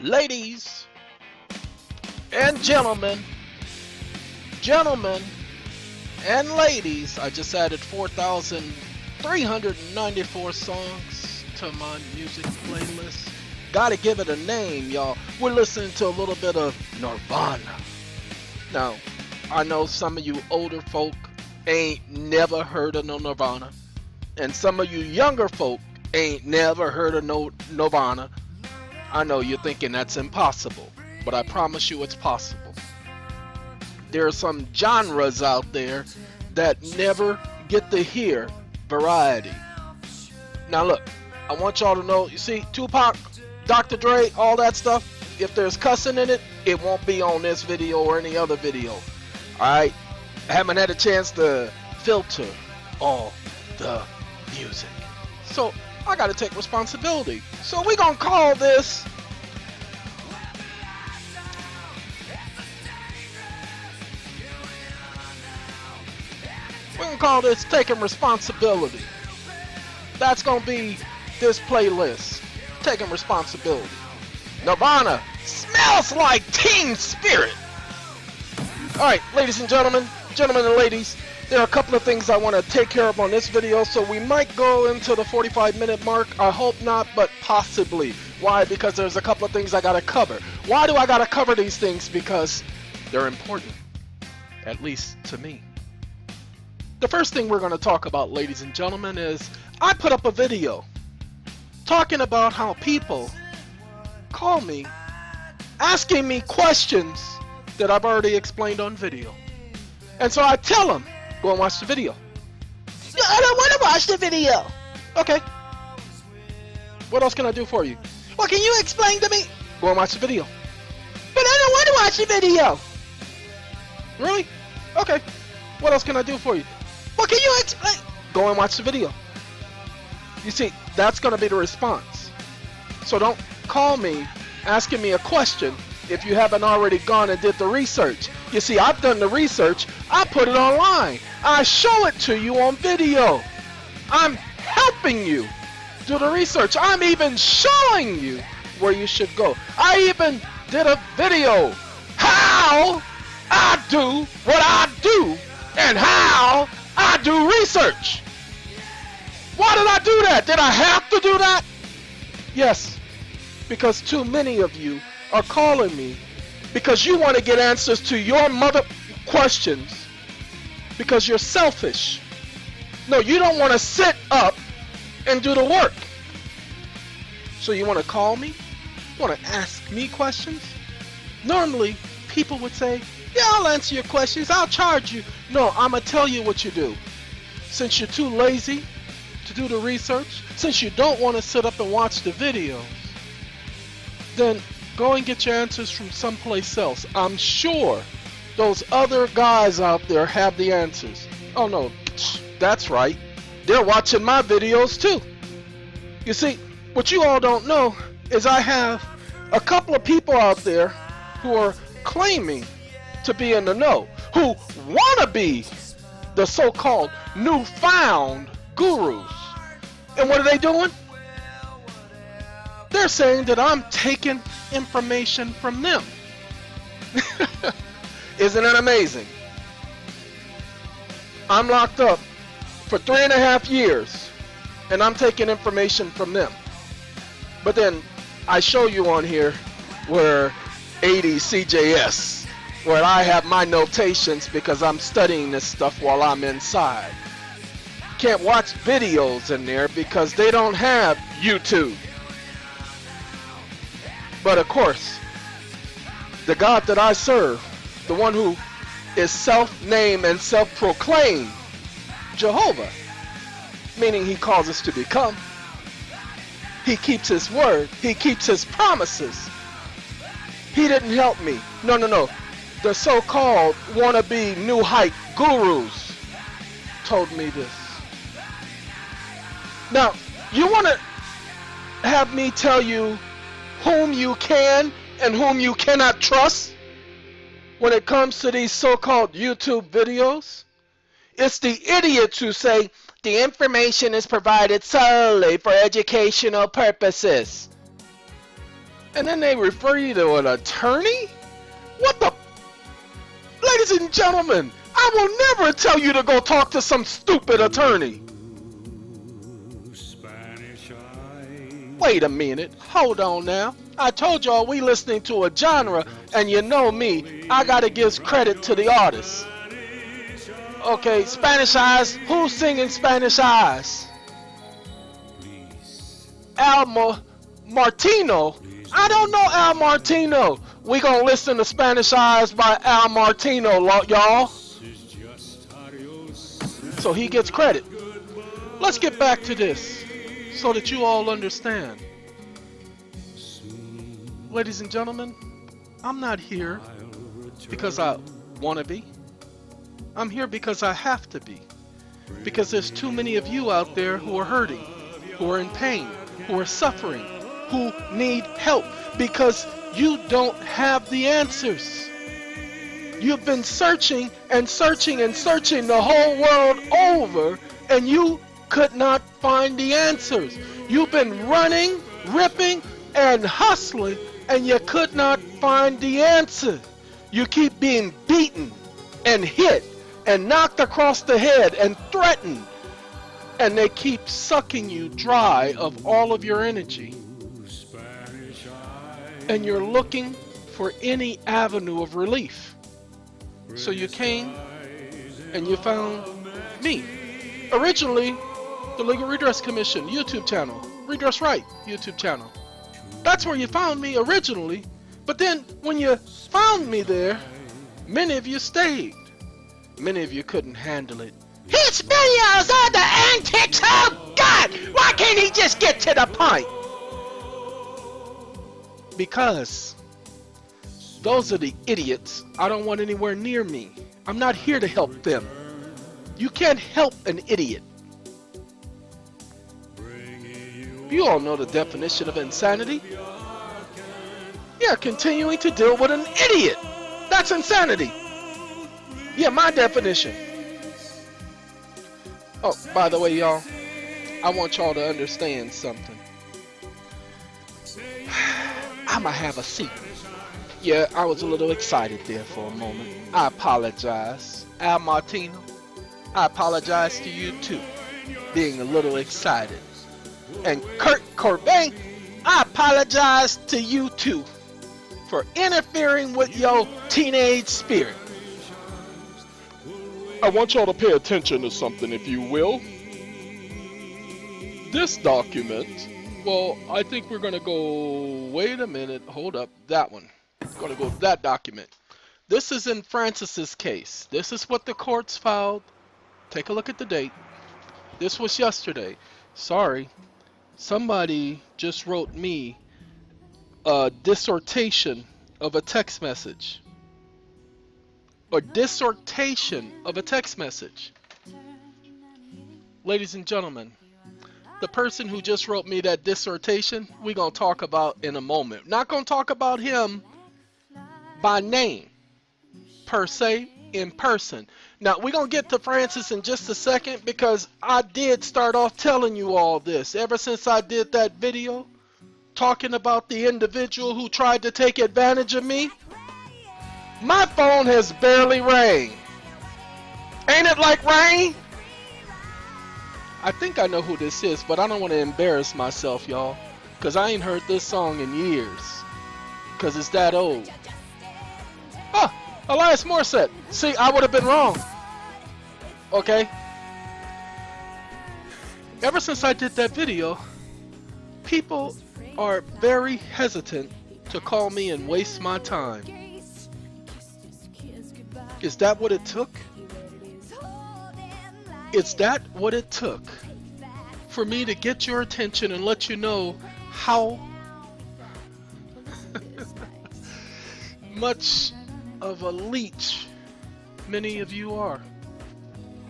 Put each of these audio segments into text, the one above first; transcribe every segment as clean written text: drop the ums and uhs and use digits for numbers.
Ladies and gentlemen, gentlemen and ladies, I just added 4,394 songs to my music playlist. Gotta give it a name, y'all. We're listening to a little bit of Nirvana. Now, I know some of you older folk ain't never heard of no Nirvana, and some of you younger folk ain't never heard of no Nirvana. I know you're thinking that's impossible, but I promise you it's possible. There are some genres out there that never get to hear variety. Now look, I want y'all to know, you see, Tupac, Dr. Dre, all that stuff, if there's cussing in it, it won't be on this video or any other video. Alright? I haven't had a chance to filter all the music. So, I gotta take responsibility. So we're gonna call this taking responsibility. That's gonna be this playlist. Taking responsibility. Nirvana smells like Teen Spirit. Alright, ladies and gentlemen and ladies, there are a couple of things I want to take care of on this video, so we might go into the 45-minute mark. I hope not, but possibly. Why? Because there's a couple of things I gotta cover. Why do I gotta cover these things? Because they're important, at least to me. The first thing we're going to talk about, ladies and gentlemen, is I put up a video talking about how people call me asking me questions that I've already explained on video. And so I tell them, go and watch the video. I don't want to watch the video. Okay. What else can I do for you? Well, can you explain to me? Go and watch the video. But I don't want to watch the video. Really? Okay. What else can I do for you? Well, can you explain? Go and watch the video. You see, that's going to be the response. So don't call me asking me a question if you haven't already gone and did the research. You see, I've done the research. I put it online. I show it to you on video. I'm helping you do the research. I'm even showing you where you should go. I even did a video how I do what I do and how I do research. Why did I do that? Did I have to do that? Yes, because too many of you are calling me because you want to get answers to your mother questions because you're selfish. No, you don't want to sit up and do the work. So you want to call me? You want to ask me questions? Normally, people would say, yeah, I'll answer your questions. I'll charge you. No, I'm going to tell you what you do. Since you're too lazy to do the research, since you don't want to sit up and watch the videos, then go and get your answers from someplace else. I'm sure those other guys out there have the answers. Oh no, that's right. They're watching my videos too. You see, what you all don't know is I have a couple of people out there who are claiming to be in the know, who want to be the so-called newfound gurus. And what are they doing? They're saying that I'm taking information from them. Isn't that amazing? I'm locked up for 3.5 years and I'm taking information from them. But then I show you on here where 80 CJS, where I have my notations because I'm studying this stuff while I'm inside. Can't watch videos in there because they don't have YouTube. But of course, the God that I serve, the one who is self-named and self-proclaimed Jehovah, meaning he calls us to become. He keeps his word. He keeps his promises. He didn't help me. No. The so-called wannabe new hype gurus told me this. Now, you want to have me tell you whom you can and whom you cannot trust when it comes to these so-called YouTube videos? It's the idiots who say the information is provided solely for educational purposes. And then they refer you to an attorney? What the? Ladies and gentlemen, I will never tell you to go talk to some stupid attorney. Wait a minute, hold on now. I told y'all we listening to a genre, and you know me, I gotta give credit to the artist. Okay, Spanish Eyes, who's singing Spanish Eyes? Martino. I don't know Al Martino. We gonna listen to Spanish Eyes by Al Martino, y'all. So he gets credit. Let's get back to this so that you all understand. Ladies and gentlemen, I'm not here because I want to be. I'm here because I have to be. Because there's too many of you out there who are hurting, who are in pain, who are suffering, who need help because you don't have the answers. You've been searching and searching and searching the whole world over, and you could not find the answers. You've been running, ripping, and hustling, and you could not find the answer. You keep being beaten and hit and knocked across the head and threatened, and they keep sucking you dry of all of your energy. And you're looking for any avenue of relief. So you came and you found me. Originally, the Legal Redress Commission YouTube channel, Redress Right YouTube channel. That's where you found me originally. But then when you found me there, many of you stayed. Many of you couldn't handle it. His videos are the antics. Oh God! Why can't he just get to the point? Because those are the idiots I don't want anywhere near me. I'm not here to help them. You can't help an idiot. You all know the definition of insanity. Yeah, continuing to deal with an idiot. That's insanity. Yeah, my definition. Oh, by the way, y'all, I want y'all to understand something. I'ma have a seat. Yeah, I was a little excited there for a moment. I apologize. Al Martino, I apologize to you too, being a little excited. And Kurt Cobain, I apologize to you too for interfering with your teenage spirit. I want y'all to pay attention to something, if you will. This document, well, I think we're gonna go, wait a minute, hold up, that one. Gonna go to that document. This is in Francis's case. This is what the courts filed. Take a look at the date. This was yesterday. Sorry. Somebody just wrote me a dissertation of a text message. A dissertation of a text message. Ladies and gentlemen, the person who just wrote me that dissertation, we're going to talk about in a moment. Not going to talk about him by name, per se, in person. Now, we're going to get to Francis in just a second because I did start off telling you all this. Ever since I did that video talking about the individual who tried to take advantage of me, my phone has barely rang. Ain't it like rain? I think I know who this is, but I don't want to embarrass myself, y'all, because I ain't heard this song in years, because it's that old. Ah, Elias Morissette. See, I would have been wrong. Okay? Ever since I did that video, people are very hesitant to call me and waste my time. Is that what it took? Is that what it took for me to get your attention and let you know how much of a leech many of you are?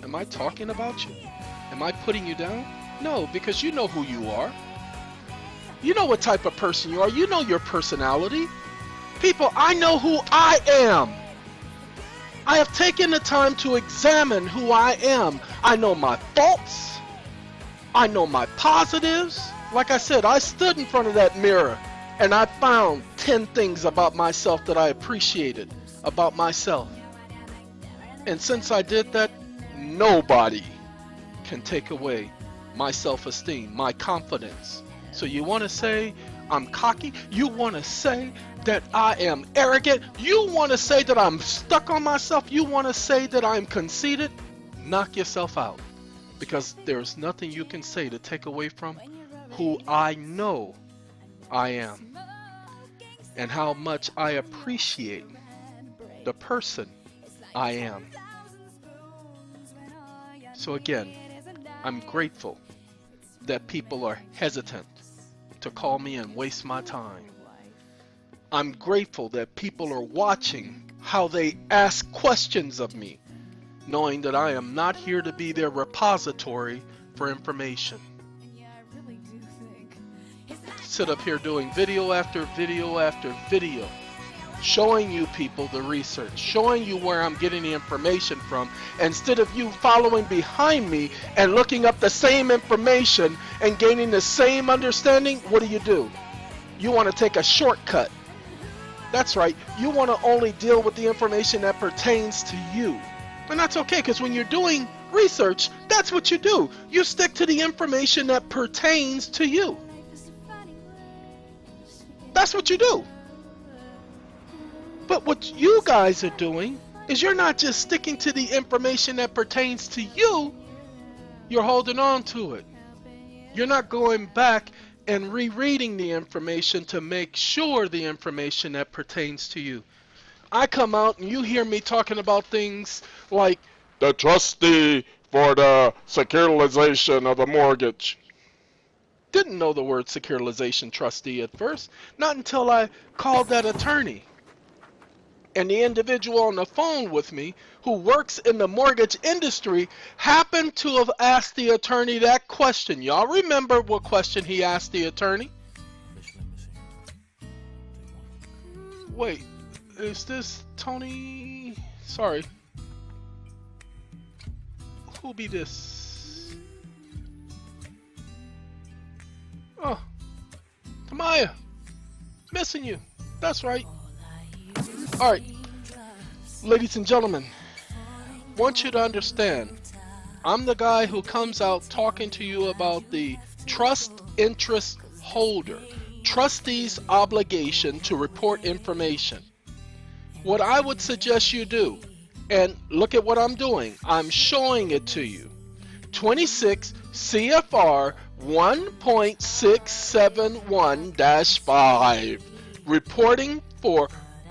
Am I talking about you? Am I putting you down? No, because you know who you are. You know what type of person you are. You know your personality. People, I know who I am. I have taken the time to examine who I am. I know my faults. I know my positives. Like I said, I stood in front of that mirror And I found 10 things about myself that I appreciated about myself. And since I did that, nobody can take away my self-esteem, my confidence. So you want to say I'm cocky? You want to say that I am arrogant? You want to say that I'm stuck on myself? You want to say that I'm conceited? Knock yourself out. Because there's nothing you can say to take away from who I know I am. And how much I appreciate the person I am. So again, I'm grateful that people are hesitant to call me and waste my time. I'm grateful that people are watching how they ask questions of me, knowing that I am not here to be their repository for information. Sit up here doing video after video after video, showing you people the research, showing you where I'm getting the information from, instead of you following behind me and looking up the same information and gaining the same understanding. What do? You want to take a shortcut. That's right, you want to only deal with the information that pertains to you. And that's okay, because when you're doing research, that's what you do. You stick to the information that pertains to you. That's what you do. But what you guys are doing is you're not just sticking to the information that pertains to you, you're holding on to it. You're not going back and rereading the information to make sure the information that pertains to you. I come out and you hear me talking about things like the trustee for the securitization of the mortgage. Didn't know the word securitization trustee at first, not until I called that attorney. And the individual on the phone with me who works in the mortgage industry happened to have asked the attorney that question. Y'all remember what question he asked the attorney? Wait, is this Tony? Sorry. Who be this? Oh, Tamaya, missing you. That's right. All right, ladies and gentlemen, want you to understand, I'm the guy who comes out talking to you about the trust interest holder, trustee's obligation to report information. What I would suggest you do, and look at what I'm doing, I'm showing it to you. 26 CFR 1.671-5, reporting for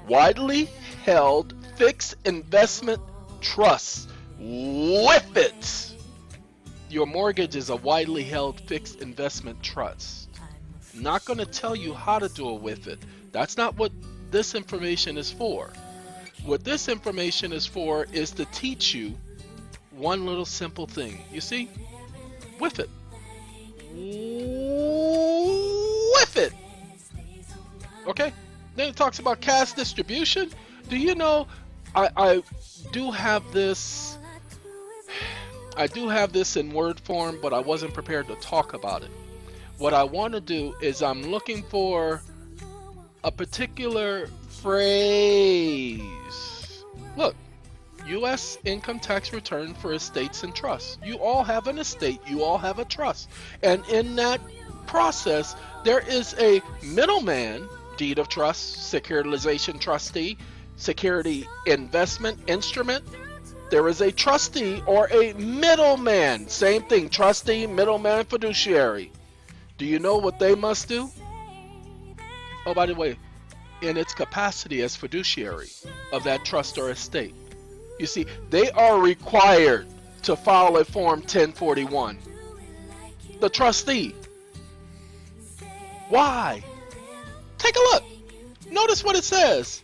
widely held fixed investment trusts. With it, your mortgage is a widely held fixed investment trust. I'm not going to tell you how to do it with it. That's not what this information is for. What this information is for is to teach you one little simple thing. You see? With it. With it. Okay? Then it talks about cash distribution. Do you know I do have this in word form, but I wasn't prepared to talk about it. What I want to do is I'm looking for a particular phrase. Look, U.S. income tax return for estates and trusts. You all have an estate, you all have a trust. And in that process, there is a middleman, deed of trust, securitization trustee, security investment instrument. There is a trustee or a middleman. Same thing, trustee, middleman, fiduciary. Do you know what they must do? Oh, by the way, in its capacity as fiduciary of that trust or estate. You see, they are required to file a Form 1041. The trustee. Why? Take a look. Notice what it says.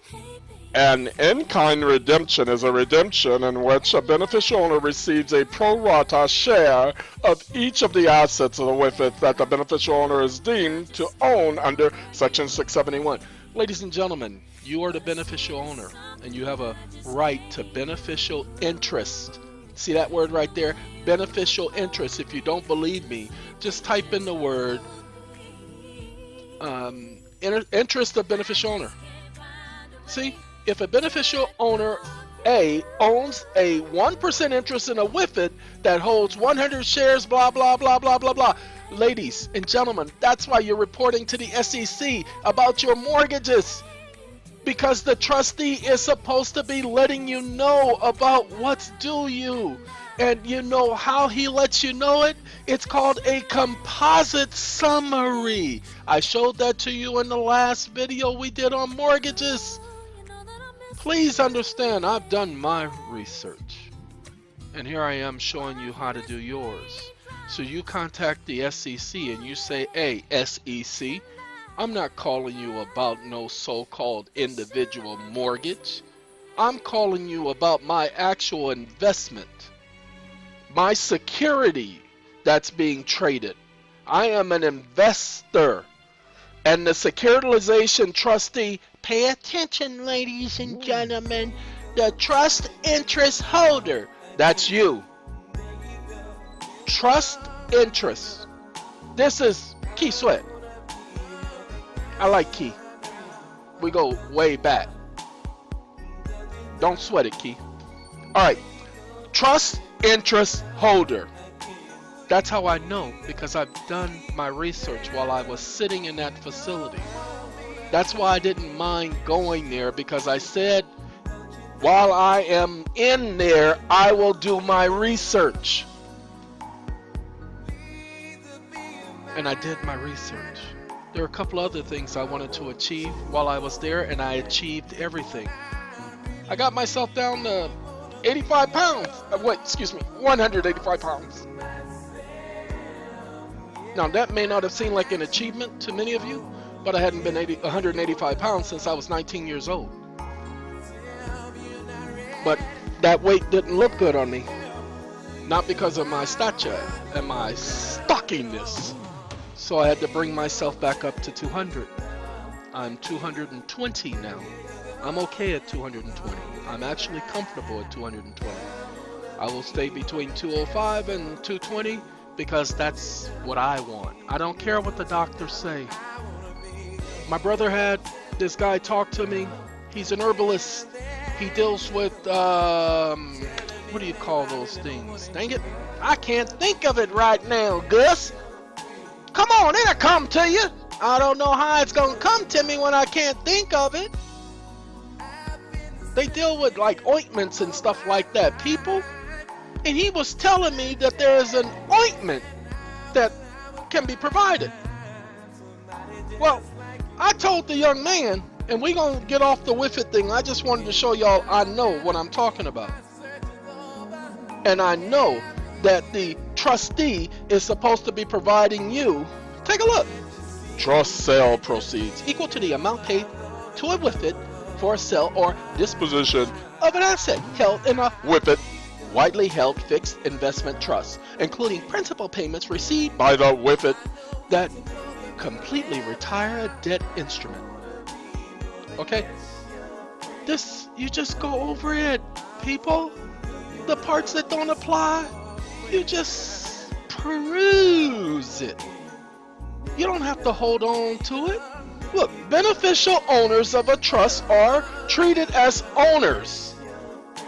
An in-kind redemption is a redemption in which a beneficial owner receives a pro rata share of each of the assets of the WIFIT that the beneficial owner is deemed to own under Section 671. Ladies and gentlemen, you are the beneficial owner, and you have a right to beneficial interest. See that word right there? Beneficial interest. If you don't believe me, just type in the word interest of beneficial owner. See, if a beneficial owner A owns a 1% interest in a WIFID that holds 100 shares, blah, blah, blah, blah, blah, blah. Ladies and gentlemen, that's why you're reporting to the SEC about your mortgages. Because the trustee is supposed to be letting you know about what's due you. And you know how he lets you know it? It's called a composite summary. I showed that to you in the last video we did on mortgages. Please understand, I've done my research. And here I am showing you how to do yours. So you contact the SEC and you say, hey, SEC, I'm not calling you about no so-called individual mortgage. I'm calling you about my actual investment. My security that's being traded. I am an investor. And the securitization trustee, pay attention, ladies and gentlemen, the trust interest holder, that's you. Trust interest. This is Key Sweat. I like Key. We go way back. Don't sweat it, Key. Alright. Trust interest holder. That's how I know, because I've done my research while I was sitting in that facility. That's why I didn't mind going there, because I said, while I am in there, I will do my research. And I did my research. There are a couple other things I wanted to achieve while I was there, and I achieved everything. I got myself down to 85 pounds. 185 pounds. Now, that may not have seemed like an achievement to many of you, but I hadn't been 185 pounds since I was 19 years old. But that weight didn't look good on me. Not because of my stature and my stockiness. So I had to bring myself back up to 200. I'm 220 now. I'm okay at 220. I'm actually comfortable at 220. I will stay between 205 and 220 because that's what I want. I don't care what the doctors say. My brother had this guy talk to me. He's an herbalist. He deals with, what do you call those things? Dang it. I can't think of it right now, Gus. Come on, it'll come to you. I don't know how it's going to come to me when I can't think of it. They deal with like ointments and stuff like that, people. And he was telling me that there's an ointment that can be provided. Well, I told the young man, and we're going to get off the WIFID thing. I just wanted to show y'all I know what I'm talking about. And I know that the trustee is supposed to be providing you, take a look, trust sale proceeds equal to the amount paid to a WIFID for a sale or disposition of an asset held in a WIFID, widely held fixed investment trust, including principal payments received by the WIFID that completely retire a debt instrument. Okay? This, you just go over it, people. The parts that don't apply, you just peruse it. You don't have to hold on to it. Look, beneficial owners of a trust are treated as owners.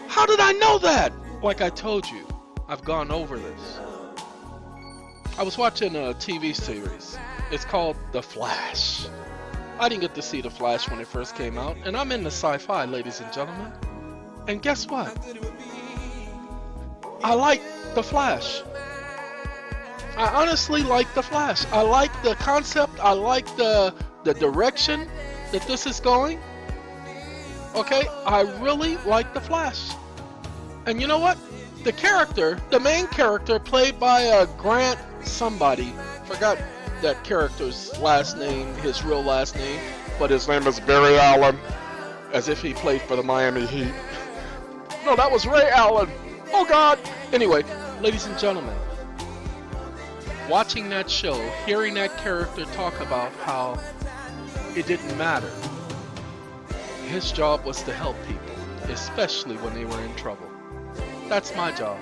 How did I know that? Like I told you, I've gone over this. I was watching a TV series. It's called The Flash. I didn't get to see The Flash when it first came out, and I'm into sci-fi, ladies and gentlemen. And guess what? I like The Flash. I honestly like The Flash. I like the concept. I like the direction that this is going. Okay, I really like The Flash. And you know what? The character, the main character, played by Grant somebody, forgot that character's last name, his real last name, but his name is Barry Allen, as if he played for the Miami Heat. No, that was Ray Allen. Oh God. Anyway, ladies and gentlemen, watching that show, hearing that character talk about how it didn't matter. His job was to help people, especially when they were in trouble. That's my job.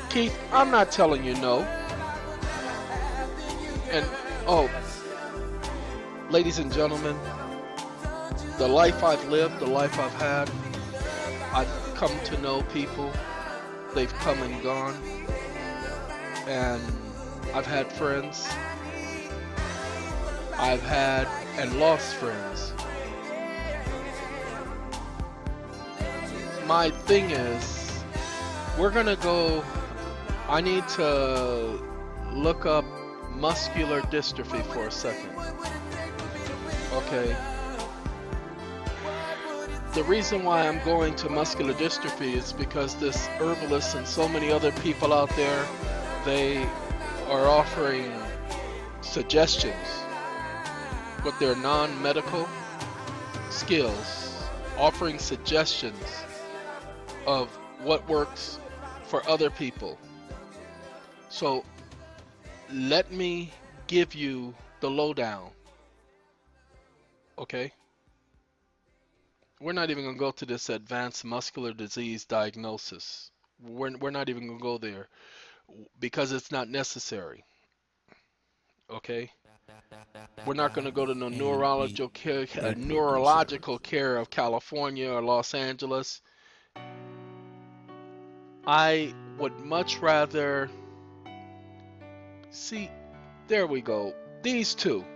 Keith, I'm not telling you no. And, oh, Ladies and gentlemen, the life I've lived, the life I've had, I've come to know people. They've come and gone. And I've had friends. I've had and lost friends. My thing is, we're gonna go, I need to look up muscular dystrophy for a second. Okay. The reason why I'm going to muscular dystrophy is because this herbalist and so many other people out there, they are offering suggestions with their non-medical skills, offering suggestions of what works for other people. So let me give you the lowdown. Okay? We're not even going to go to this advanced muscular disease diagnosis. We're not even going to go there because it's not necessary. Okay? We're not going to go to no neurological care of California or Los Angeles. I would much rather see, there we go. These two,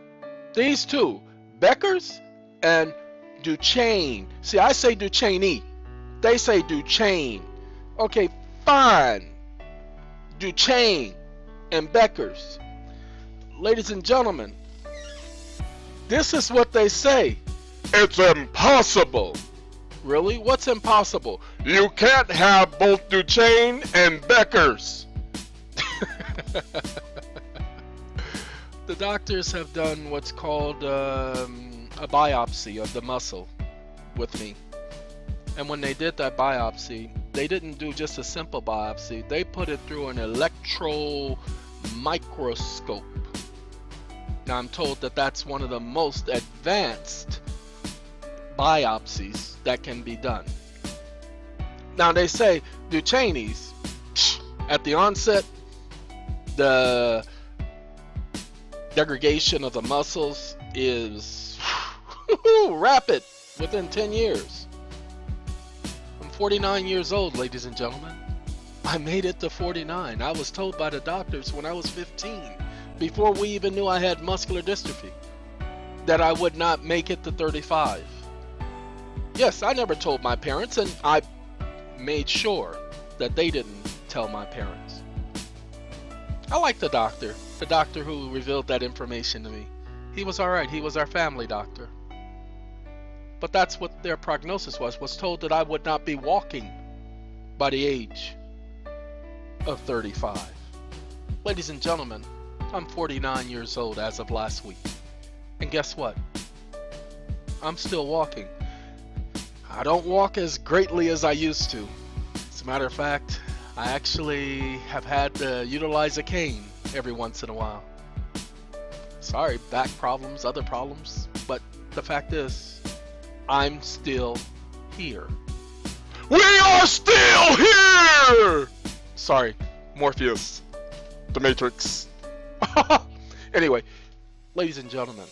Becker's and Duchenne. See, I say Duchenne. They say Duchenne. Okay, fine. Duchenne and Becker's. Ladies and gentlemen, this is what they say. It's impossible. Really? What's impossible? You can't have both Duchenne and Becker's. The doctors have done what's called a biopsy of the muscle with me. And when they did that biopsy, they didn't do just a simple biopsy. They put it through an electron microscope. Now I'm told that that's one of the most advanced biopsies that can be done. Now they say Duchenne's, at the onset, the degradation of the muscles is rapid within 10 years. I'm 49 years old, ladies and gentlemen. I made it to 49. I was told by the doctors when I was 15, before we even knew I had muscular dystrophy, that I would not make it to 35. Yes, I never told my parents, and I made sure that they didn't tell my parents. I like the doctor who revealed that information to me. He was alright, he was our family doctor. But that's what their prognosis was told that I would not be walking by the age of 35. Ladies and gentlemen, I'm 49 years old as of last week. And guess what? I'm still walking. I don't walk as greatly as I used to. As a matter of fact, I actually have had to utilize a cane every once in a while. Sorry, back problems, other problems, but the fact is, I'm still here. We are still here! Sorry, Morpheus, the Matrix. Anyway, ladies and gentlemen,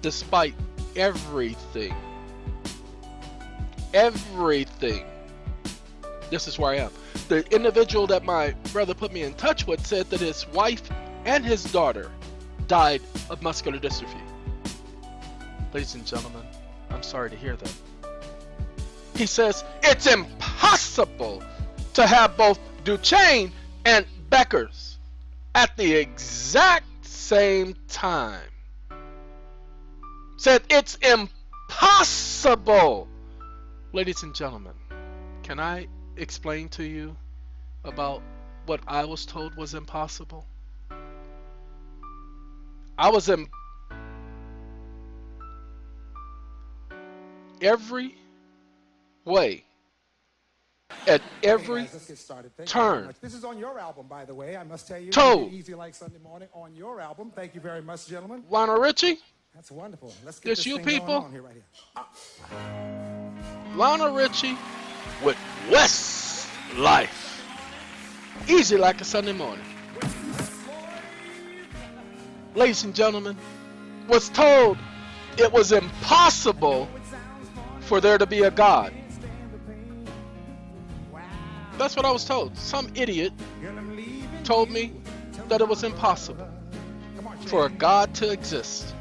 despite everything, this is where I am. The individual that my brother put me in touch with said that his wife and his daughter died of muscular dystrophy. Ladies and gentlemen, I'm sorry to hear that. He says it's impossible to have both Duchenne and Becker's at the exact same time. Said it's impossible. Ladies and gentlemen, can I explain to you about what I was told was impossible? I was in every way, at every turn. This is on your album, by the way. I must tell you, Easy Like Sunday Morning on your album. Thank you very much, gentlemen. Lionel Richie? That's wonderful. Let's get this you thing people? going on here, right here. Lionel Richie with West Life. Easy like a Sunday morning. Ladies and gentlemen, was told it was impossible for there to be a God. That's what I was told. Some idiot told me that it was impossible for a God to exist.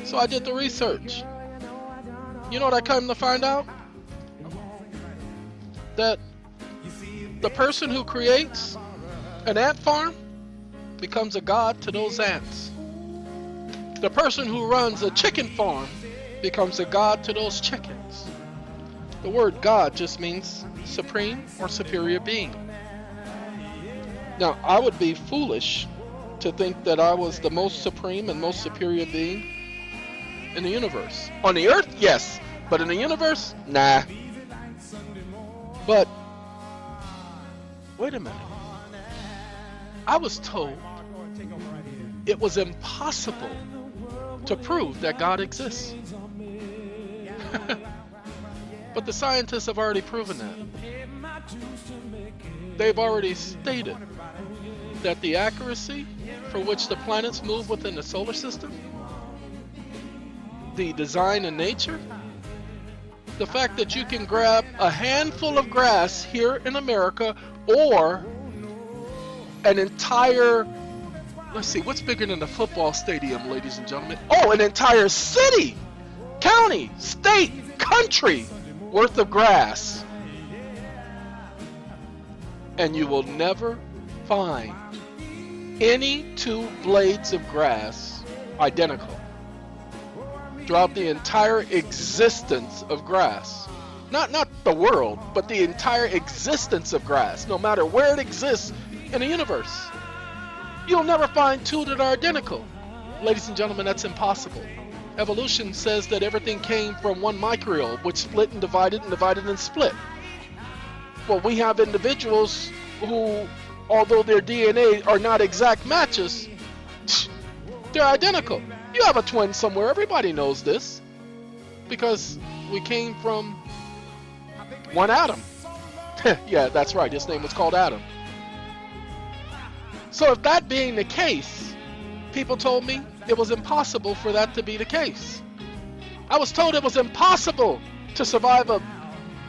So I did the research. You know what I come to find out? That the person who creates an ant farm becomes a god to those ants. The person who runs a chicken farm becomes a god to those chickens. The word God just means supreme or superior being. Now, I would be foolish to think that I was the most supreme and most superior being in the universe. On the earth, yes, but in the universe, nah. But wait a minute. I was told it was impossible to prove that God exists. But the scientists have already proven that. They've already stated that the accuracy for which the planets move within the solar system, the design and nature, the fact that you can grab a handful of grass here in America or an entire, let's see, what's bigger than a football stadium, ladies and gentlemen? Oh, an entire city, county, state, country worth of grass. And you will never find any two blades of grass identical throughout the entire existence of grass. Not the world, but the entire existence of grass, no matter where it exists in the universe. You'll never find two that are identical. Ladies and gentlemen, that's impossible. Evolution says that everything came from one microbe, which split and divided and divided and split. Well, we have individuals who, although their DNA are not exact matches, they're identical. You have a twin somewhere. Everybody knows this because we came from one atom. Yeah, that's right. His name was called Adam. So if that being the case, people told me it was impossible for that to be the case. I was told it was impossible to survive a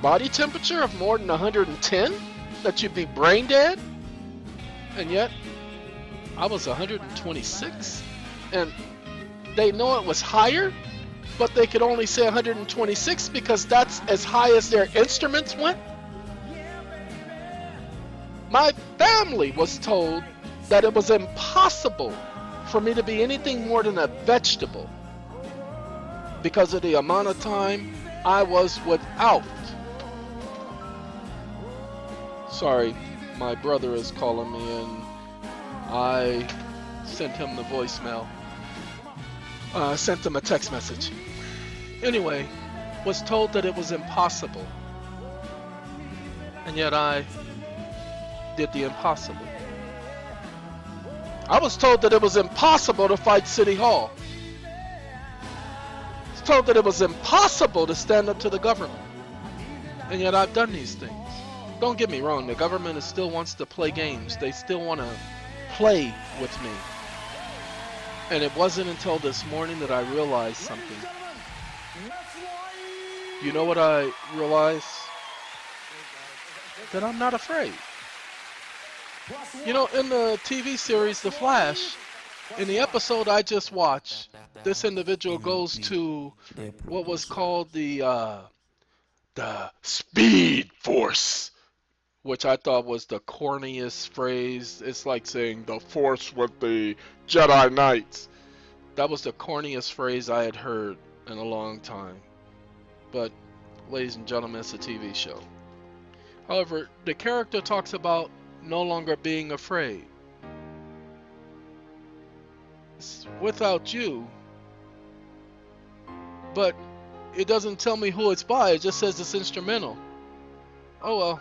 body temperature of more than 110, that you'd be brain dead. And yet, I was 126. And they know it was higher, but they could only say 126 because that's as high as their instruments went. My family was told that it was impossible for me to be anything more than a vegetable because of the amount of time I was without. Sorry, my brother is calling me and I sent him the voicemail. Sent him a text message. Anyway, was told that it was impossible. And yet I did the impossible. I was told that it was impossible to fight City Hall. I was told that it was impossible to stand up to the government. And yet I've done these things. Don't get me wrong, the government still wants to play games. They still want to play with me. And it wasn't until this morning that I realized something. You know what I realized? That I'm not afraid. You know, in the TV series The Flash, in the episode I just watched, this individual goes to what was called the Speed Force, which I thought was the corniest phrase. It's like saying the Force with the Jedi Knights. That was the corniest phrase I had heard in a long time. But, ladies and gentlemen, it's a TV show. However, the character talks about no longer being afraid. It's without you, but it doesn't tell me who it's by. It just says it's instrumental. Oh well,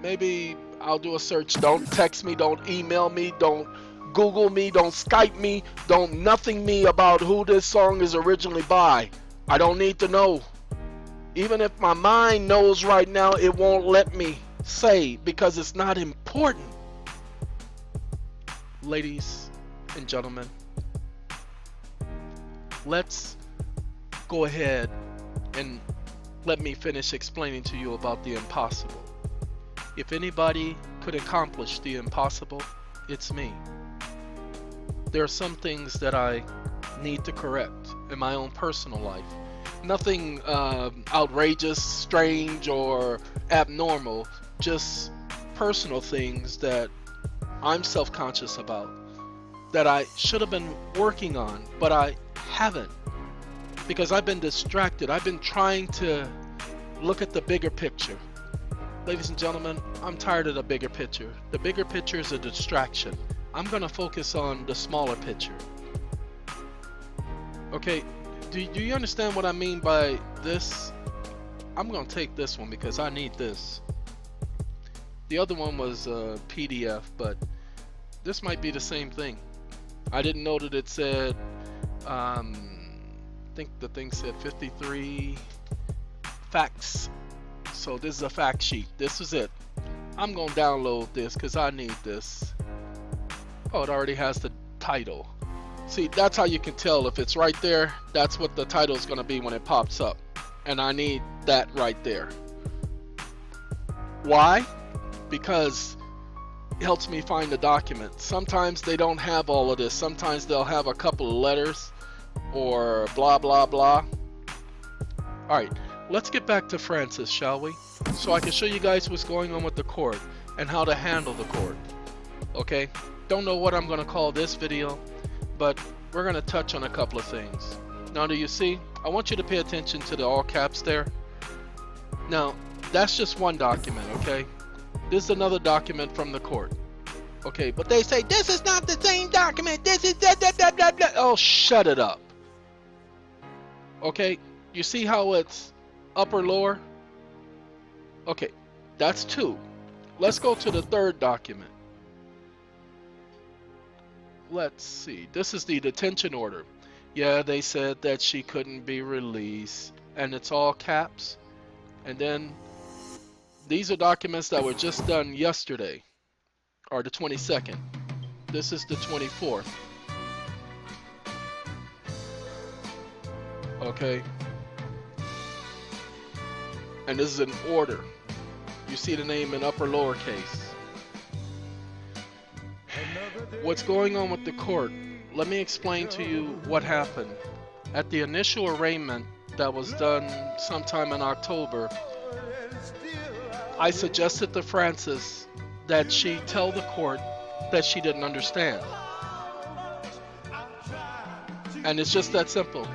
maybe I'll do a search. Don't text me, don't email me, don't Google me, don't Skype me, don't nothing me about who this song is originally by. I don't need to know. Even if my mind knows right now, it won't let me say because it's not important. Ladies and gentlemen, let's go ahead and let me finish explaining to you about the impossible. If anybody could accomplish the impossible, it's me. There are some things that I need to correct in my own personal life. Nothing outrageous, strange, or abnormal, just personal things that I'm self-conscious about, that I should have been working on, but I haven't, because I've been distracted. I've been trying to look at the bigger picture. Ladies and gentlemen, I'm tired of the bigger picture. The bigger picture is a distraction. I'm going to focus on the smaller picture. Okay, do you understand what I mean by this? I'm going to take this one because I need this. The other one was a PDF, but this might be the same thing. I didn't know that it said, I think the thing said 53 facts. So this is a fact sheet. This is it. I'm going to download this because I need this. Oh, it already has the title. See, that's how you can tell if it's right there. That's what the title is going to be when it pops up. And I need that right there. Why? Because it helps me find the document. Sometimes they don't have all of this. Sometimes they'll have a couple of letters or blah, blah, blah. All right, let's get back to Francis, shall we? So I can show you guys what's going on with the court and how to handle the court. Okay? Don't know what I'm going to call this video, but we're going to touch on a couple of things. Now, do you see? I want you to pay attention to the all caps there. Now, that's just one document, okay? This is another document from the court. Okay, but they say, this is not the same document. This is blah, blah, blah, blah, blah. Oh, shut it up. Okay, you see how it's upper, lower? Okay, that's two. Let's go to the third document. Let's see. This is the detention order. Yeah, they said that she couldn't be released, and it's all caps. And then these are documents that were just done yesterday, or the 22nd. This is the 24th. Okay. And this is an order. You see the name in upper lowercase. What's going on with the court? Let me explain to you what happened. At the initial arraignment that was done sometime in October, I suggested to Francis that she tell the court that she didn't understand. And it's just that simple.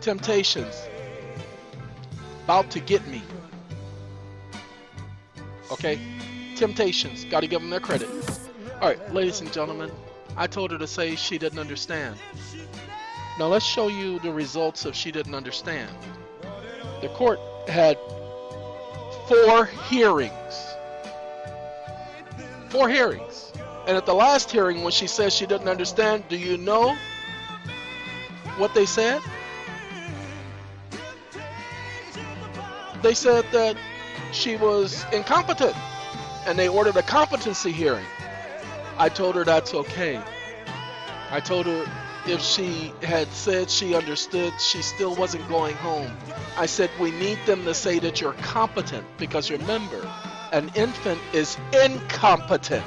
Temptations. About to get me. Okay? Temptations. Gotta give them their credit. Alright, ladies and gentlemen, I told her to say she didn't understand. Now let's show you the results of she didn't understand. The court had 4 hearings. 4 hearings. And at the last hearing, when she said she didn't understand, do you know what they said? They said that she was incompetent, and they ordered a competency hearing. I told her that's okay. I told her if she had said she understood, she still wasn't going home. I said we need them to say that you're competent, because remember, an infant is incompetent.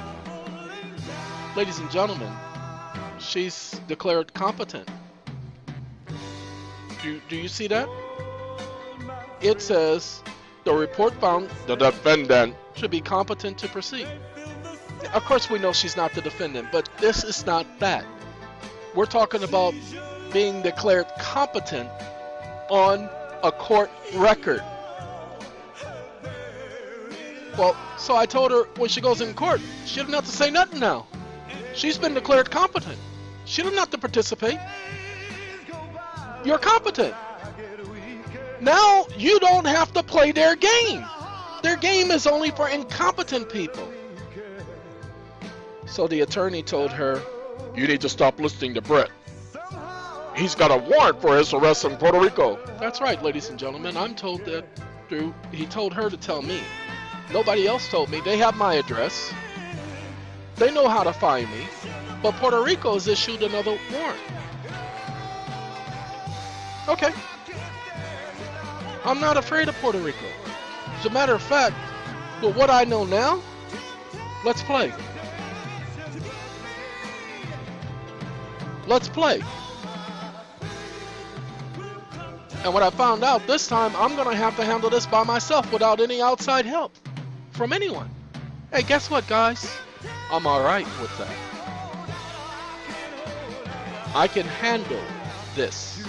Ladies and gentlemen, she's declared competent. Do you see that? It says the report found the defendant should be competent to proceed. Of course we know she's not the defendant, but this is not that. We're talking about being declared competent on a court record. Well, so I told her when she goes in court, she doesn't have to say nothing now. She's been declared competent. She doesn't have to participate. You're competent. Now you don't have to play their game. Their game is only for incompetent people. So the attorney told her, you need to stop listening to Brett. He's got a warrant for his arrest in Puerto Rico. That's right, ladies and gentlemen. I'm told that he told her to tell me. Nobody else told me. They have my address. They know how to find me. But Puerto Rico has issued another warrant. Okay. I'm not afraid of Puerto Rico. As a matter of fact, with what I know now, let's play. Let's play. And what I found out this time, I'm going to have to handle this by myself without any outside help from anyone. Hey, guess what, guys? I'm alright with that. I can handle this.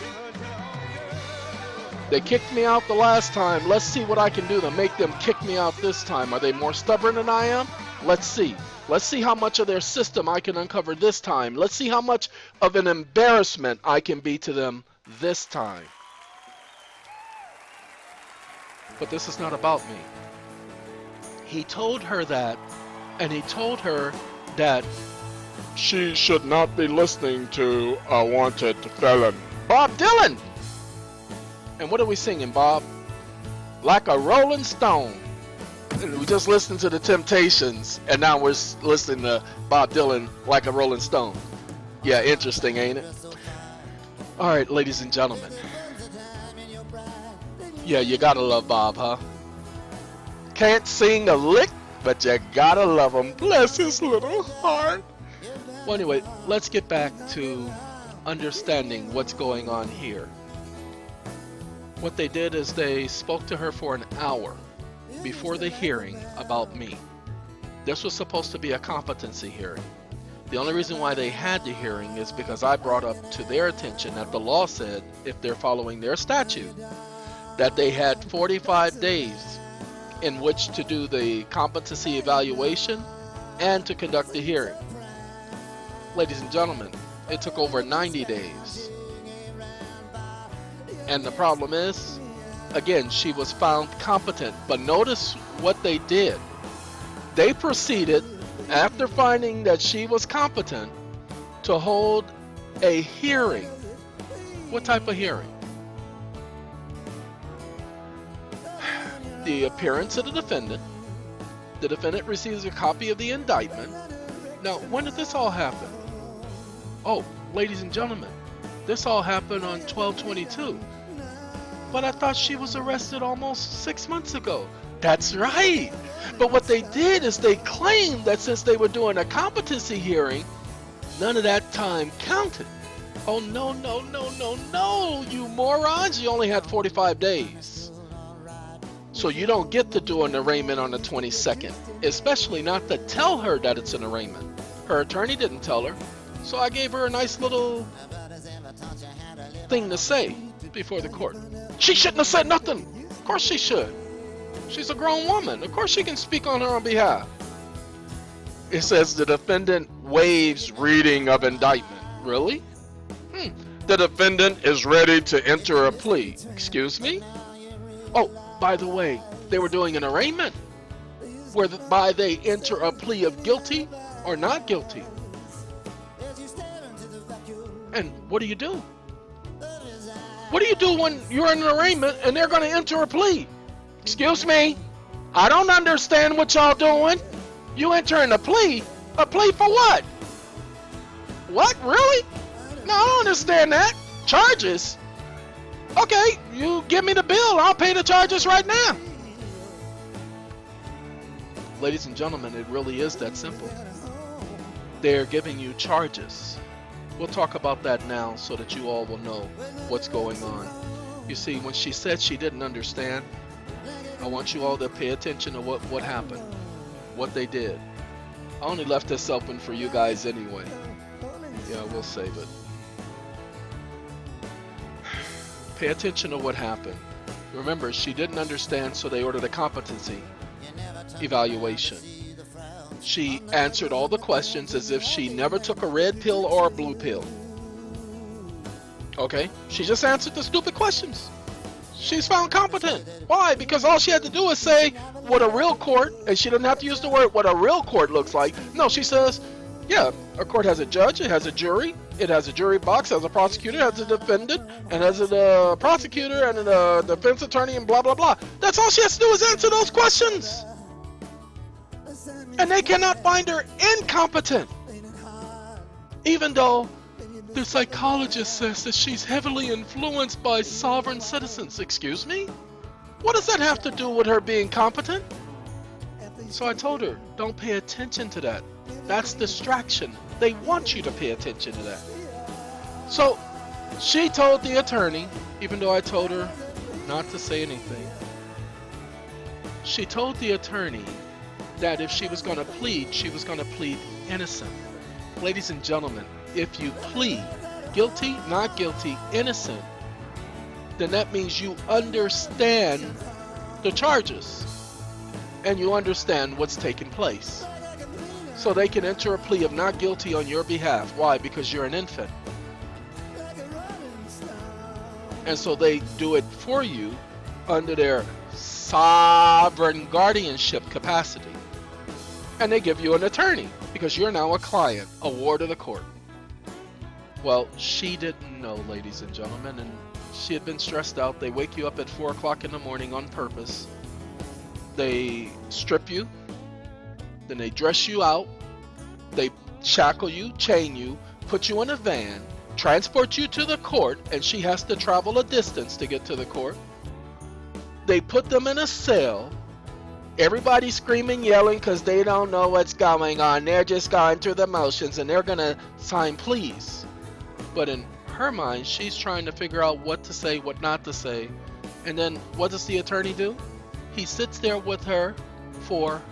They kicked me out the last time. Let's see what I can do to make them kick me out this time. Are they more stubborn than I am? Let's see. Let's see how much of their system I can uncover this time. Let's see how much of an embarrassment I can be to them this time. But this is not about me. He told her that, and he told her that she should not be listening to a wanted felon. Bob Dylan! And what are we singing, Bob? Like a Rolling Stone. And we just listened to the Temptations, and now we're listening to Bob Dylan, Like a Rolling Stone. Yeah, interesting, ain't it? All right, ladies and gentlemen. Yeah, you gotta love Bob, huh? Can't sing a lick, but you gotta love him. Bless his little heart. Well, anyway, let's get back to understanding what's going on here. What they did is they spoke to her for an hour before the hearing about me. This was supposed to be a competency hearing. The only reason why they had the hearing is because I brought up to their attention that the law said, if they're following their statute, that they had 45 days in which to do the competency evaluation and to conduct the hearing. Ladies and gentlemen, it took over 90 days. And the problem is, again, she was found competent. But notice what they did. They proceeded, after finding that she was competent, to hold a hearing. What type of hearing? The appearance of the defendant. The defendant receives a copy of the indictment. Now, when did this all happen? Oh, ladies and gentlemen, this all happened on 12/22. But I thought she was arrested almost 6 months ago. That's right. But what they did is they claimed that since they were doing a competency hearing, none of that time counted. Oh, no, no, no, no, no, you morons. You only had 45 days. So you don't get to do an arraignment on the 22nd, especially not to tell her that it's an arraignment. Her attorney didn't tell her, so I gave her a nice little thing to say before the court. She shouldn't have said nothing. Of course she should. She's a grown woman. Of course she can speak on her own behalf. It says the defendant waives reading of indictment. Really? The defendant is ready to enter a plea. Excuse me? Oh, by the way, they were doing an arraignment whereby they enter a plea of guilty or not guilty. And what do you do? What do you do when you're in an arraignment and they're going to enter a plea? Excuse me, I don't understand what y'all doing. You entering a plea? A plea for what? What, really? No, I don't understand that. Charges? Okay, you give me the bill, I'll pay the charges right now. Ladies and gentlemen, it really is that simple. They're giving you charges. We'll talk about that now so that you all will know what's going on. You see, when she said she didn't understand, I want you all to pay attention to what happened, what they did. I only left this open for you guys anyway. Yeah, we'll save it. Pay attention to what happened. Remember, she didn't understand, so they ordered a competency evaluation. She answered all the questions as if she never took a red pill or a blue pill. Okay? She just answered the stupid questions. She's found competent. Why? Because all she had to do is say what a real court, and she didn't have to use the word what a real court looks like. No, she says, yeah, a court has a judge, it has a jury, it has a jury box, has a prosecutor, has a defendant, and has a prosecutor and a defense attorney and blah, blah, blah. That's all she has to do is answer those questions. And they cannot find her incompetent. Even though The psychologist says that she's heavily influenced by sovereign citizens. Excuse me? What does that have to do with her being competent? So I told her, don't pay attention to that. That's distraction. They want you to pay attention to that. So she told the attorney, even though I told her not to say anything, she told the attorney that if she was going to plead, she was going to plead innocent. Ladies and gentlemen, if you plead guilty, not guilty, innocent, then that means you understand the charges and you understand what's taking place. So they can enter a plea of not guilty on your behalf. Why? Because you're an infant. And so they do it for you under their sovereign guardianship capacity. And they give you an attorney because you're now a client, a ward of the court. Well, she didn't know, ladies and gentlemen, and she had been stressed out. They wake you up at 4 o'clock in the morning on purpose. They strip you, then they dress you out, they shackle you, chain you, put you in a van, transport you to the court, and she has to travel a distance to get to the court. They put them in a cell. Everybody's screaming, yelling because they don't know what's going on. They're just going through the motions and they're going to sign pleas. But in her mind, she's trying to figure out what to say, what not to say. And then what does the attorney do? He sits there with her for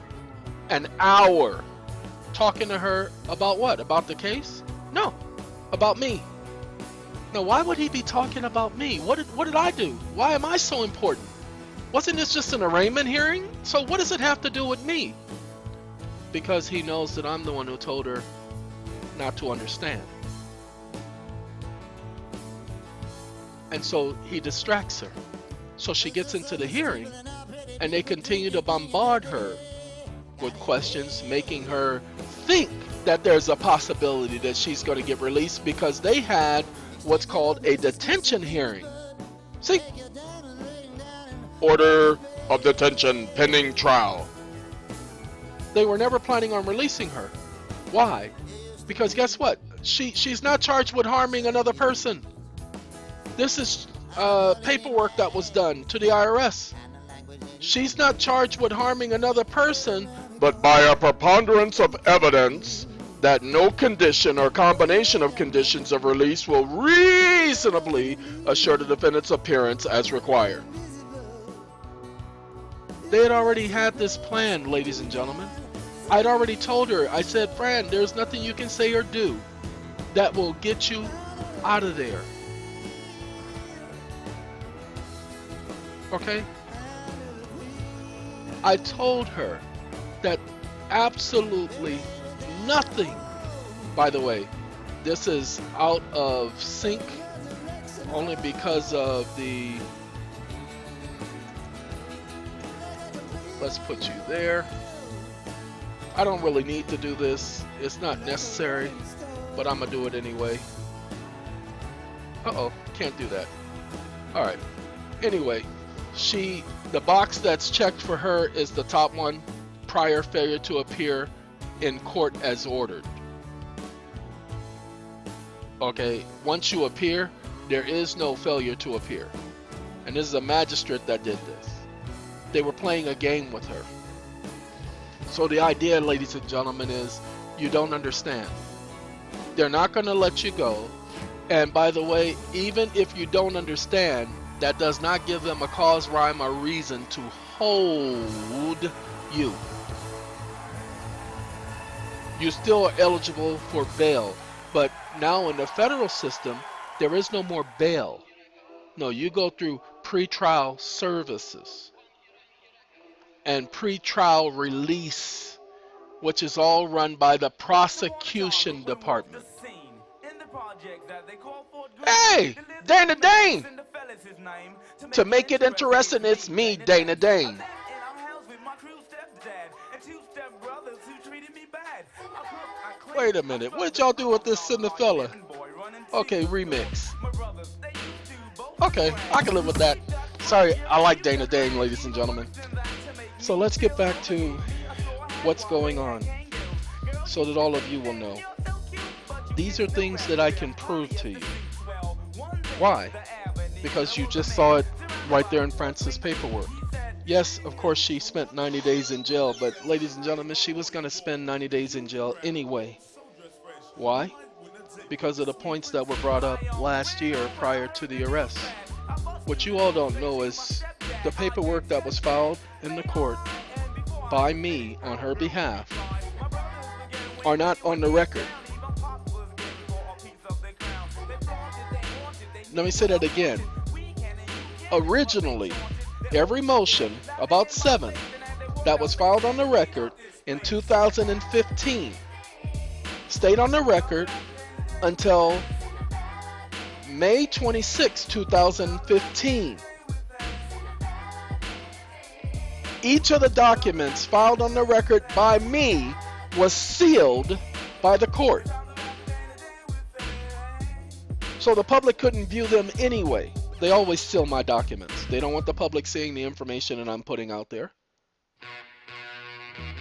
an hour talking to her about what? About the case? No, about me. Now, why would he be talking about me? What did I do? Why am I so important? Wasn't this just an arraignment hearing? So what does it have to do with me? Because he knows that I'm the one who told her not to understand. And so he distracts her. So she gets into the hearing and they continue to bombard her with questions, making her think that there's a possibility that she's going to get released because they had what's called a detention hearing. See? Order of detention pending trial. They were never planning on releasing her. Why? Because guess what? She's not charged with harming another person. This is paperwork that was done to the IRS. She's not charged with harming another person, but by a preponderance of evidence that no condition or combination of conditions of release will reasonably assure the defendant's appearance as required. They had already had this plan, ladies and gentlemen. I'd already told her, I said, Fran, there's nothing you can say or do that will get you out of there. Okay? I told her that absolutely nothing, by the way, this is out of sync only because of the, let's put you there. I don't really need to do this. It's not necessary, but I'm gonna do it anyway. Uh-oh, can't do that. All right. Anyway, the box that's checked for her is the top one, prior failure to appear in court as ordered. Okay, once you appear, there is no failure to appear. And this is a magistrate that did this. They were playing a game with her. So the idea, ladies and gentlemen, is you don't understand. They're not going to let you go. And by the way, even if you don't understand, that does not give them a cause, rhyme, or reason to hold you. You still are eligible for bail. But now in the federal system, there is no more bail. No, you go through pretrial services and pretrial release, which is all run by the prosecution department. Hey, Dana Dane! To make it interesting, it's me, Dana Dane. Wait a minute, what did y'all do with this Cinderella? Okay, remix. Okay, I can live with that. Sorry, I like Dana Dane, ladies and gentlemen. So let's get back to what's going on so that all of you will know. These are things that I can prove to you. Why? Because you just saw it right there in Francis' paperwork. Yes, of course, she spent 90 days in jail, but ladies and gentlemen, she was going to spend 90 days in jail anyway. Why? Because of the points that were brought up last year prior to the arrest. What you all don't know is the paperwork that was filed in the court by me on her behalf are not on the record. Let me say that again. Originally, every motion, about 7, that was filed on the record in 2015 stayed on the record until May 26, 2015. Each of the documents filed on the record by me was sealed by the court. So the public couldn't view them anyway. They always seal my documents. They don't want the public seeing the information that I'm putting out there.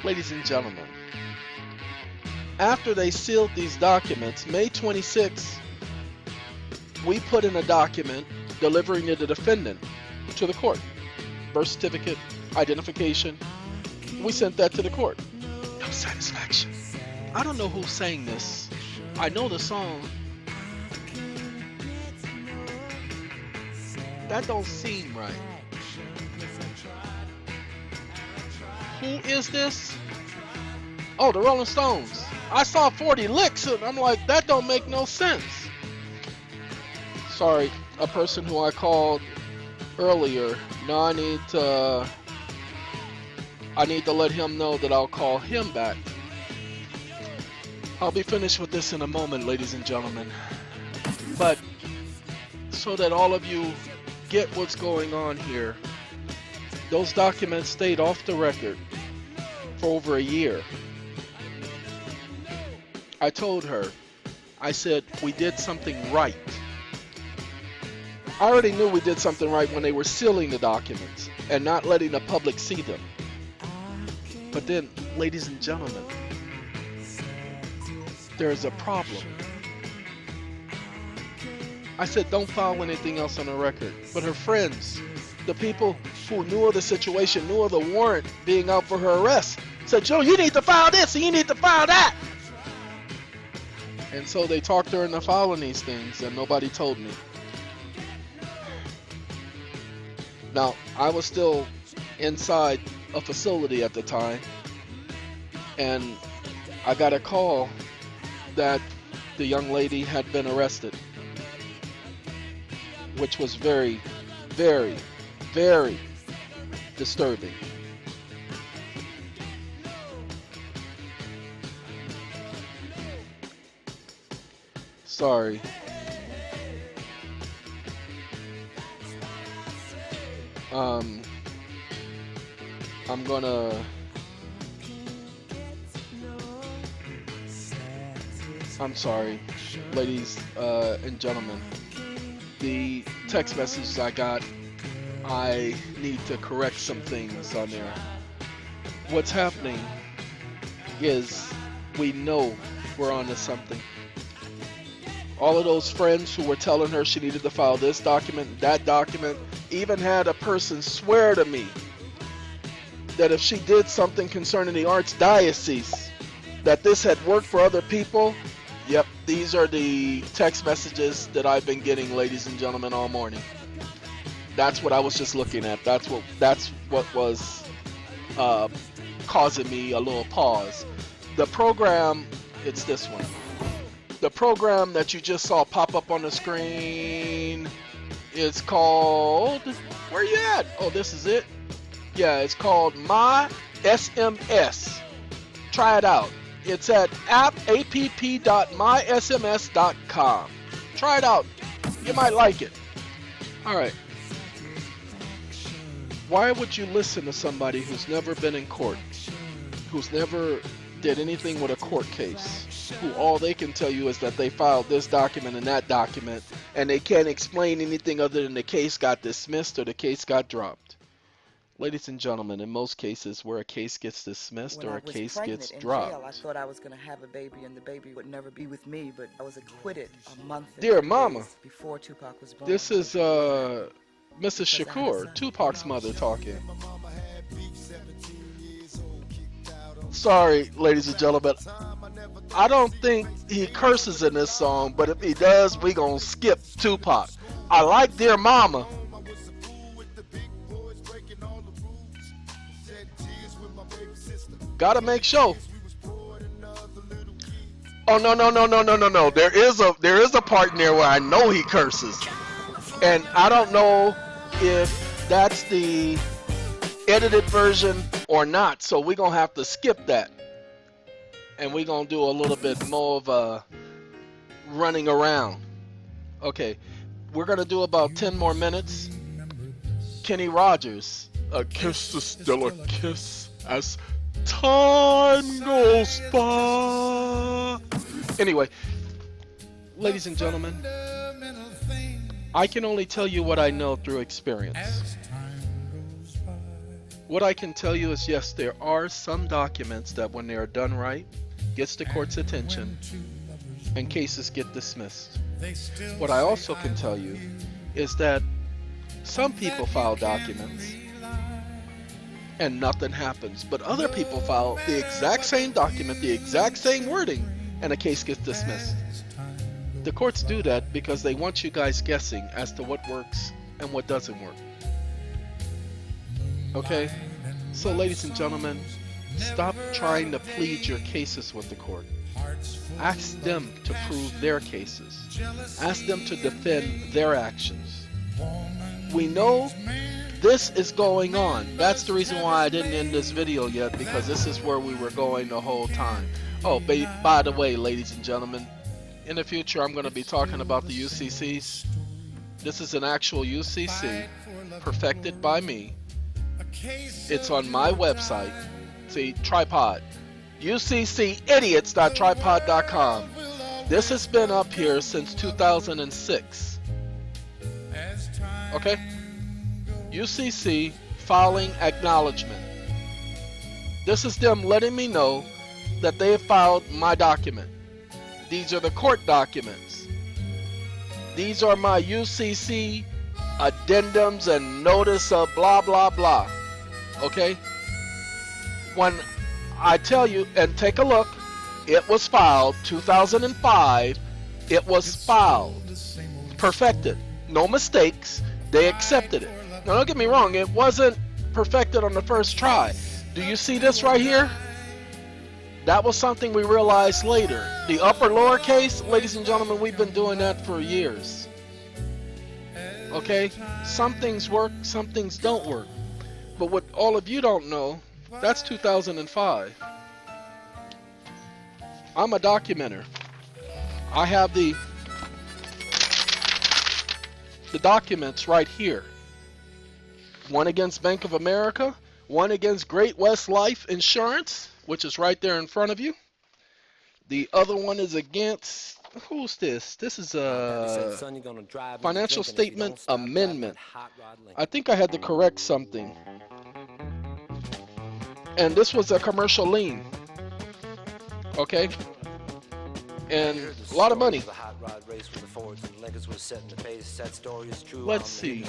Ladies and gentlemen, after they sealed these documents, May 26th, we put in a document delivering to the defendant to the court. Birth certificate, identification. We sent that to the court. No satisfaction. I don't know who sang this. I know the song. That don't seem right. Who is this? Oh, the Rolling Stones. I saw 40 licks and I'm like, that don't make no sense. Sorry, a person who I called earlier. Now I need to let him know that I'll call him back. I'll be finished with this in a moment, ladies and gentlemen. But so that all of you get what's going on here, those documents stayed off the record for over a year. I told her, I said, we did something right. I already knew we did something right when they were sealing the documents and not letting the public see them. But then, ladies and gentlemen, there is a problem. I said, don't file anything else on the record. But her friends, the people who knew of the situation, knew of the warrant being out for her arrest, said, Joe, you need to file this and you need to file that. And so they talked her into filing these things, and nobody told me. Now, I was still inside a facility at the time, and I got a call that the young lady had been arrested, which was very, very, very disturbing. Sorry. I'm sorry, ladies and gentlemen. The text messages I got, I need to correct some things on there. What's happening is we know we're onto something. All of those friends who were telling her she needed to file this document, that document, even had a person swear to me that if she did something concerning the archdiocese, that this had worked for other people. Yep, these are the text messages that I've been getting, ladies and gentlemen, all morning. That's what I was just looking at. That's what was causing me a little pause. The program, it's this one. The program that you just saw pop up on the screen is called, where you at? Oh, this is it. Yeah, it's called My SMS. Try it out. It's at app.mysms.com. Try it out. You might like it. All right. Why would you listen to somebody who's never been in court, who's never did anything with a court case, who all they can tell you is that they filed this document and that document, and they can't explain anything other than the case got dismissed or the case got dropped? Ladies and gentlemen, in most cases where a case gets dismissed When or I a was case pregnant gets in dropped. jail, I thought I was going to have a baby and the baby would never be with me, but I was acquitted a month and Dear 3 Mama, days before Tupac was born. this is Mrs. Because I had a Shakur, son. Tupac's mother, talking. Sorry, ladies and gentlemen. I don't think he curses in this song, but if he does, we gonna skip Tupac. I like Dear Mama. Gotta make sure. Oh no. There is a part in there where I know he curses. And I don't know if that's the edited version or not, so we're gonna have to skip that. And we're gonna do a little bit more of a running around. Okay, we're gonna do about 10 more minutes. Kenny Rogers, a kiss is still a kiss as time goes by. Anyway, ladies and gentlemen, I can only tell you what I know through experience. What I can tell you is, yes, there are some documents that when they are done right, gets the court's attention and cases get dismissed. What I also can tell you is that some people file documents and nothing happens, but other people file the exact same document, the exact same wording, and a case gets dismissed. The courts do that because they want you guys guessing as to what works and what doesn't work. Okay? So ladies and gentlemen, stop trying to plead your cases with the court. Ask them to prove their cases. Ask them to defend their actions. We know this is going on. That's the reason why I didn't end this video yet, because this is where we were going the whole time. Oh, by the way, ladies and gentlemen, in the future I'm going to be talking about the UCCs. This is an actual UCC perfected by me. It's on my website. See, Tripod. UCCidiots.tripod.com. This has been up here since 2006. Okay? UCC filing acknowledgement. This is them letting me know that they have filed my document. These are the court documents. These are my UCC addendums and notice of blah blah blah. Okay? When I tell you, and take a look, it was filed 2005. It was filed, perfected, no mistakes. They accepted it. Now don't get me wrong, it wasn't perfected on the first try. Do you see this right here? That was something we realized later. The upper lowercase, ladies and gentlemen, we've been doing that for years. Okay? Some things work, some things don't work. But what all of you don't know, that's 2005. I'm a documenter. I have the documents right here. One against Bank of America, one against Great West Life Insurance, which is right there in front of you. The other one is against, who's this? This is a financial statement amendment. I think I had to correct something. And this was a commercial lien. Okay? And a lot of money. Let's see.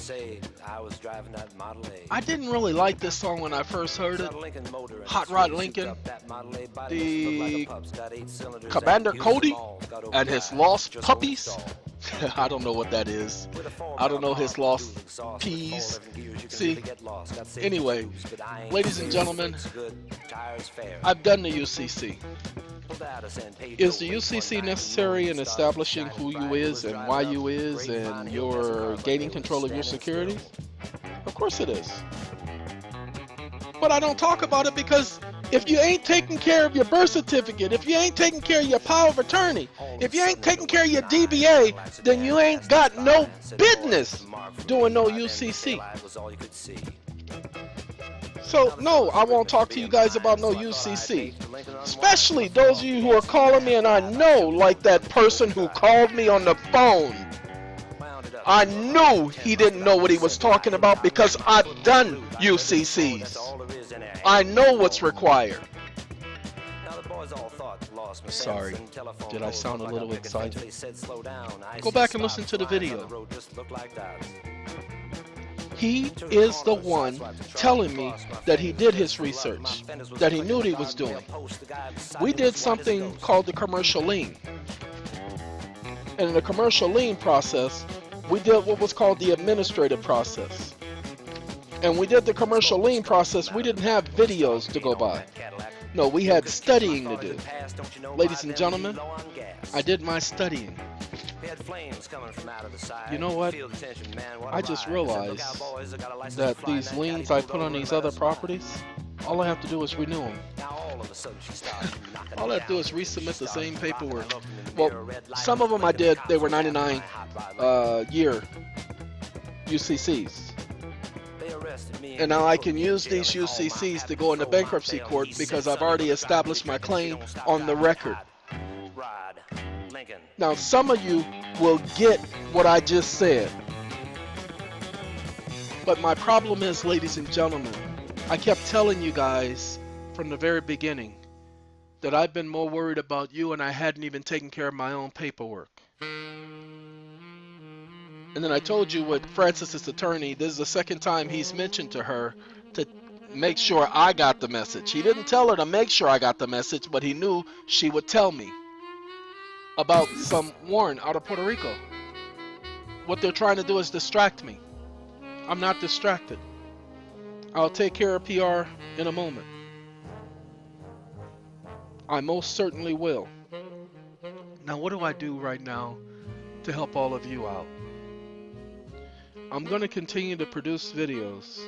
I didn't really like this song when I first heard it. Hot Rod Lincoln. The Commander Cody and his lost puppies. I don't know what that is. I don't know his lost peas. See, anyway, ladies and gentlemen, I've done the UCC. Is the UCC necessary in establishing who you is and why you is and your gaining control of your securities? Of course it is. But I don't talk about it because if you ain't taking care of your birth certificate, if you ain't taking care of your power of attorney, if you ain't taking care of your DBA, then you ain't got no business doing no UCC. So, no, I won't talk to you guys about no UCC. Especially those of you who are calling me, and I know, like that person who called me on the phone. I knew he didn't know what he was talking about because I've done UCCs. I know what's required. Sorry, did I sound a little excited? Go back and listen to the video. He is the one telling me that he did his research, that he knew what he was doing. We did something called the commercial lien. And in the commercial lien process, we did what was called the administrative process. And we did the commercial lien process, we didn't have videos to go by. No, we had studying to do. Ladies and gentlemen, I did my studying. You know what? I just realized that these liens I put on these other properties, all I have to do is renew them. All I have to do is resubmit the same paperwork. Well, some of them I did, they were 99 year UCCs. And now I can use these UCCs to go into bankruptcy court because I've already established my claim on the record. Now, some of you will get what I just said. But my problem is, ladies and gentlemen, I kept telling you guys from the very beginning that I've been more worried about you and I hadn't even taken care of my own paperwork. And then I told you with Francis's attorney, this is the second time he's mentioned to her to make sure I got the message. He didn't tell her to make sure I got the message, but he knew she would tell me about some warrant out of Puerto Rico. What they're trying to do is distract me. I'm not distracted. I'll take care of PR in a moment. I most certainly will. Now, what do I do right now to help all of you out? I'm going to continue to produce videos.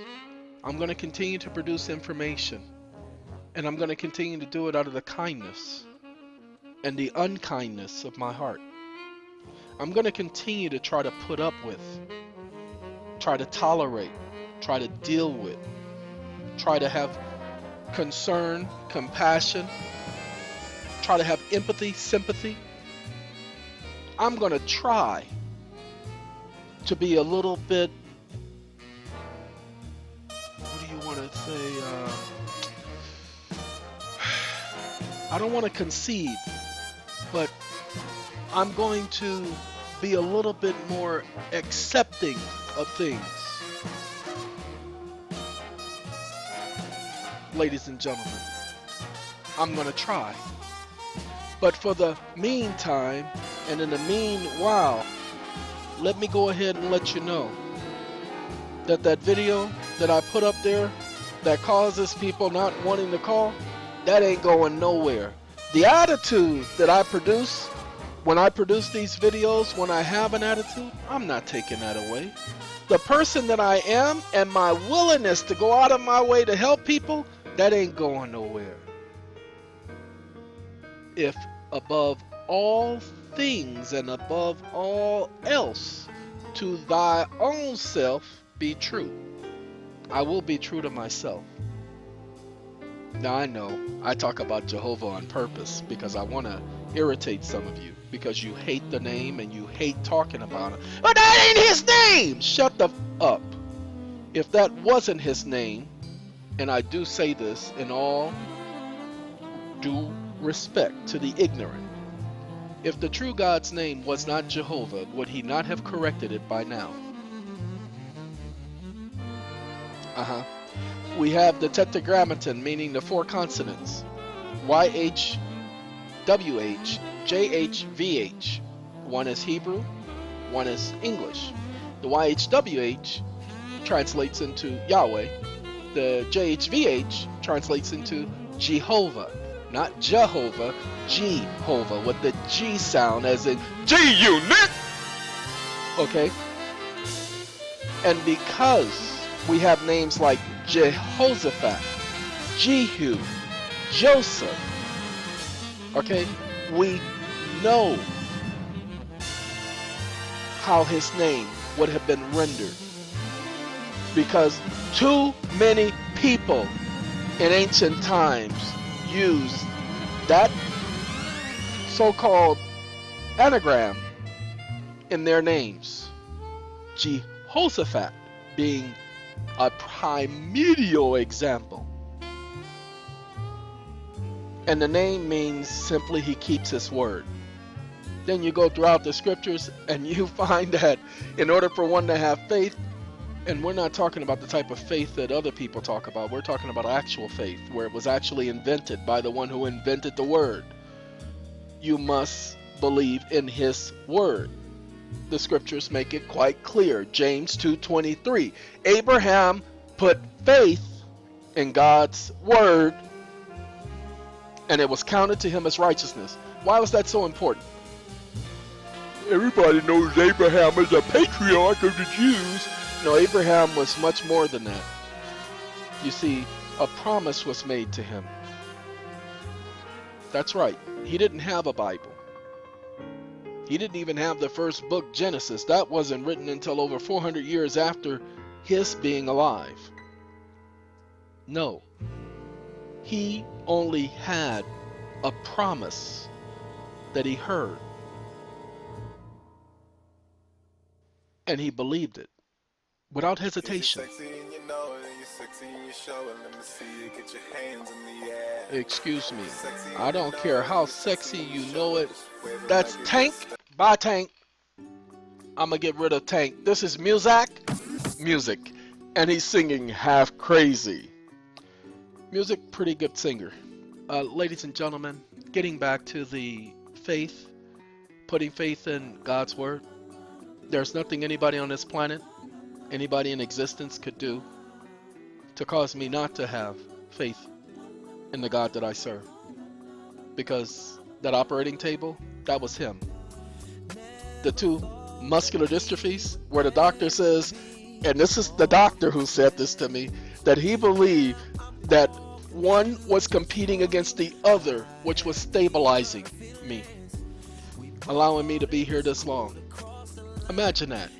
I'm going to continue to produce information. And I'm going to continue to do it out of the kindness and the unkindness of my heart. I'm going to continue to try to put up with, try to tolerate, try to deal with, try to have concern, compassion, try to have empathy, sympathy. I'm going to try to be a little bit, what do you want to say, I don't want to concede, but I'm going to be a little bit more accepting of things. Ladies and gentlemen, I'm going to try. But for the meantime, and in the meanwhile, let me go ahead and let you know that that video that I put up there that causes people not wanting to call, that ain't going nowhere. The attitude that I produce when I produce these videos, when I have an attitude, I'm not taking that away. The person that I am and my willingness to go out of my way to help people, that ain't going nowhere. If above all things and above all else to thy own self be true, I will be true to myself. Now I know I talk about Jehovah on purpose because I want to irritate some of you because you hate the name and you hate talking about it. But that ain't his name! Shut the up. If that wasn't his name, and I do say this in all due respect to the ignorant, if the true God's name was not Jehovah, would he not have corrected it by now? We have the tetragrammaton, meaning the four consonants. YH, WH, JH, VH. One is Hebrew, one is English. The YHWH translates into Yahweh. The JHVH translates into Jehovah. Not Jehovah, Jehovah, with the G sound as in G-Unit! Okay? And because we have names like Jehoshaphat, Jehu, Joseph, okay, we know how his name would have been rendered. Because too many people in ancient times used that so-called anagram in their names. Jehoshaphat being a primordial example. And the name means simply he keeps his word. Then you go throughout the scriptures and you find that in order for one to have faith, and we're not talking about the type of faith that other people talk about, we're talking about actual faith, where it was actually invented by the one who invented the word. You must believe in his word. The scriptures make it quite clear. James 2:23. Abraham put faith in God's word, and it was counted to him as righteousness. Why was that so important? Everybody knows Abraham is a patriarch of the Jews. No, Abraham was much more than that. You see, a promise was made to him. That's right. He didn't have a Bible. He didn't even have the first book, Genesis. That wasn't written until over 400 years after his being alive. No. He only had a promise that he heard. And he believed it without hesitation. Excuse me. I don't care how sexy you know it. That's Tank. Bye, Tank. I'm going to get rid of Tank. This is Music. And he's singing Half Crazy. Music, pretty good singer. Ladies and gentlemen, getting back to the faith, putting faith in God's word. There's nothing anybody on this planet, anybody in existence could do to cause me not to have faith in the God that I serve. Because that operating table, that was him. The two muscular dystrophies where the doctor says, and this is the doctor who said this to me, that he believed that one was competing against the other, which was stabilizing me, allowing me to be here this long. Imagine that.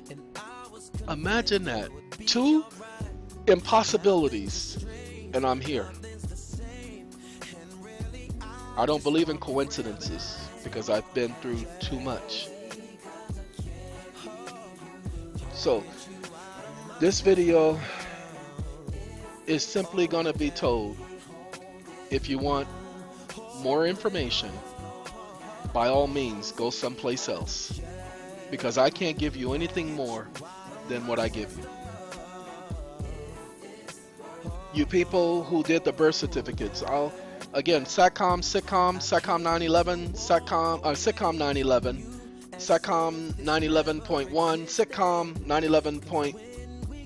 Imagine that. Two impossibilities, and I'm here. I don't believe in coincidences because I've been through too much. So, this video is simply going to be told. If you want more information, by all means, go someplace else. Because I can't give you anything more than what I give you. You people who did the birth certificates, again, sitcom 911, sitcom 911, sitcom 911.1, sitcom 911.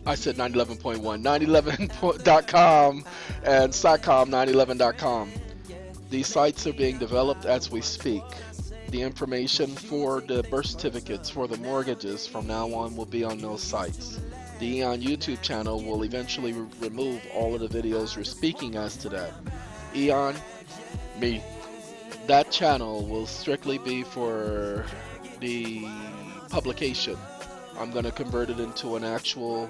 I said 911.1, 911.com, and sitcom911.com. These sites are being developed as we speak. The information for the birth certificates, for the mortgages from now on will be on those sites. The Eeon YouTube channel will eventually remove all of the videos we're speaking as to that. Eeon, me. That channel will strictly be for the publication. I'm going to convert it into an actual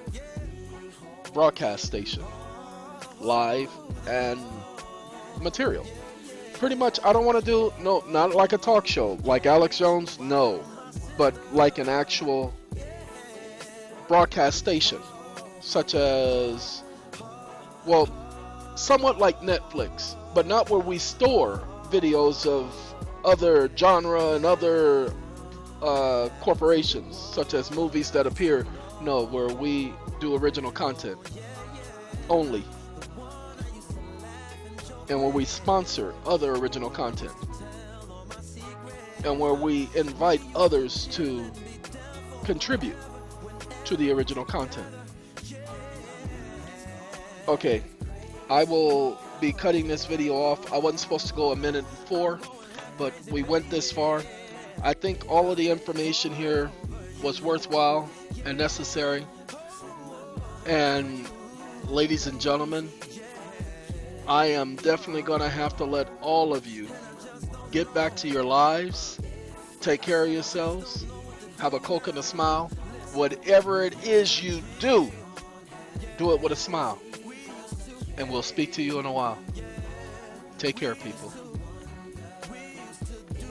broadcast station. Live and material. Pretty much, I don't want to do, no, not like a talk show, like Alex Jones, no, but like an actual broadcast station, such as, well, somewhat like Netflix, but not where we store videos of other genre and other corporations, such as movies that appear, no, where we do original content only. And where we sponsor other original content. And where we invite others to contribute to the original content. Okay, I will be cutting this video off. I wasn't supposed to go 1:04, but we went this far. I think all of the information here was worthwhile and necessary. And ladies and gentlemen, I am definitely going to have to let all of you get back to your lives, take care of yourselves, have a Coke and a smile. Whatever it is you do, do it with a smile. And we'll speak to you in a while. Take care, people.